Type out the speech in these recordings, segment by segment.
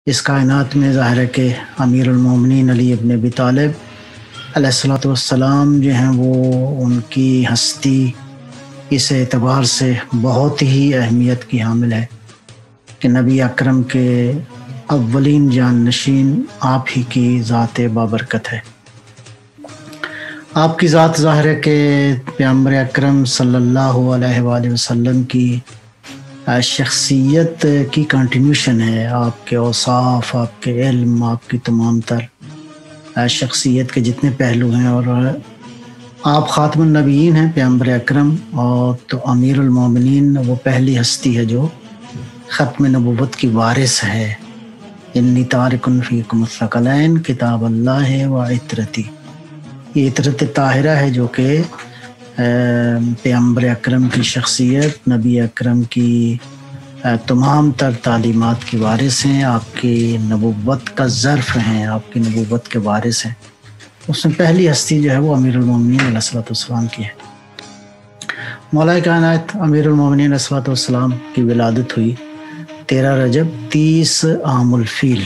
اس کائنات میں ظاہر ہے کہ امیر المومنین علی ابن ابی طالب علیہ الصلوۃ والسلام جو ہیں وہ ان کی ہستی اس اعتبار سے بہت ہی اہمیت کی حامل ہے کہ نبی اکرم کے اولین جانشین آپ ہی کی ذات بابرکت ہے۔ آپ کی ذات ظاہر ہے کہ پیغمبر اکرم صلی اللہ علیہ وآلہ وسلم کی شخصیت کی کنٹینیوشن ہے۔ آپ کے اوصاف، آپ کے علم، آپ کی تمام تر شخصیت کے جتنے پہلو ہیں، اور آپ خاتم النبیین ہیں پیغمبر اکرم، اور تو امیر المومنین وہ پہلی ہستی ہے جو ختم نبوت کی وارث ہے۔ انی تارک فیکم الثقلین کتاب اللہ و عطرتی، یہ عطرت طاہرہ ہے جو کہ پیغمبر اکرم کی شخصیت، نبی اکرم کی تمام تر تعلیمات کی وارث ہیں، آپ کی نبوت کا ظرف ہیں، آپ کی نبوت کے وارث ہیں۔ اس میں پہلی ہستی جو ہے وہ امیر المومنین علیہ الصلوۃ والسلام کی ہے۔ مولا کائنات امیر المومنین علیہ الصلوۃ والسلام کی ولادت ہوئی 13 رجب 30 عام الفیل۔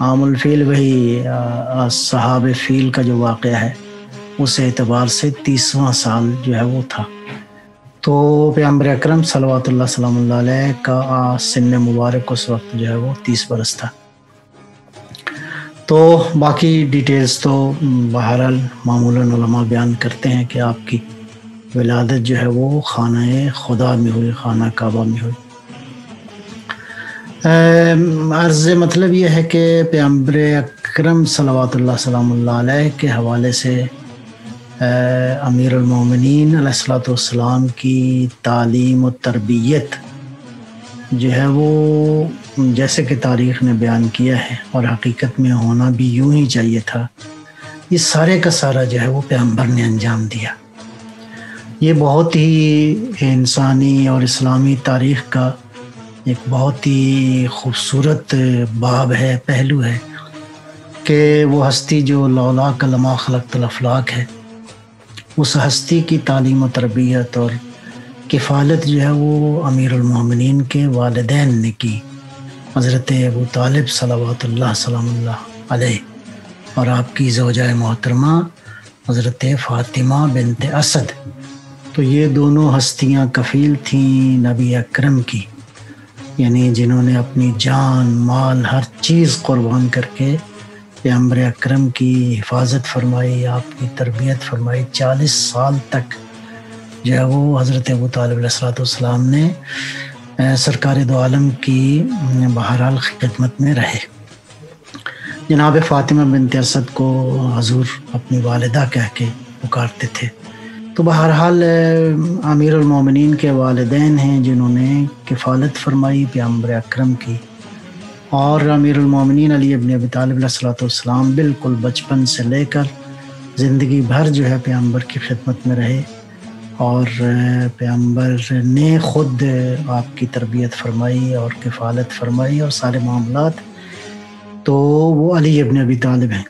عام الفیل وہی صحاب فیل کا جو واقعہ ہے، اس اعتبار سے 30واں سال جو ہے وہ تھا۔ تو پیغمبر اکرم صلوات اللہ سلام اللہ علیہ کا سن مبارک اس وقت جو ہے وہ 30 برس تھا۔ تو باقی ڈیٹیلز تو بہرحال معمولاً علماء بیان کرتے ہیں کہ آپ کی ولادت جو ہے وہ خانہ خدا میں ہوئی، خانہ کعبہ میں ہوئی۔ عرض مطلب یہ ہے کہ پیغمبر اکرم صلوات اللہ سلام اللہ علیہ کے حوالے سے امیر المومنین علیہ الصلوۃ والسلام کی تعلیم و تربیت جو ہے وہ جیسے کہ تاریخ نے بیان کیا ہے، اور حقیقت میں ہونا بھی یوں ہی چاہیے تھا، یہ سارے کا سارا جو ہے وہ پیغمبر نے انجام دیا۔ یہ بہت ہی انسانی اور اسلامی تاریخ کا ایک بہت ہی خوبصورت باب ہے، پہلو ہے کہ وہ ہستی جو لولاک لما خلقت الافلاک ہے، اس ہستی کی تعلیم و تربیت اور کفالت جو ہے وہ امیر المومنین کے والدین نے کی، حضرت ابو طالب صلوات اللہ سلام اللہ علیہ، اور آپ کی زوجہ محترمہ حضرت فاطمہ بنت اسد۔ تو یہ دونوں ہستیاں کفیل تھیں نبی اکرم کی، یعنی جنہوں نے اپنی جان، مال، ہر چیز قربان کر کے پیغمبر اکرم کی حفاظت فرمائی، آپ کی تربیت فرمائی۔ 40 سال تک جو ہے وہ حضرت ابو طالب علیہ الصلوۃ والسلام نے سرکار دو عالم کی بہرحال خدمت میں رہے۔ جناب فاطمہ بنت اسد کو حضور اپنی والدہ کہہ کے پکارتے تھے۔ تو بہرحال امیر المومنین کے والدین ہیں جنہوں نے کفالت فرمائی پیغمبر اکرم کی، اور امیر المومنین علی ابن ابی طالب علیہ الصلوۃ والسلام بالکل بچپن سے لے کر زندگی بھر جو ہے پیغمبر کی خدمت میں رہے، اور پیغمبر نے خود آپ کی تربیت فرمائی اور کفالت فرمائی، اور سارے معاملات تو وہ علی ابن ابی طالب ہیں۔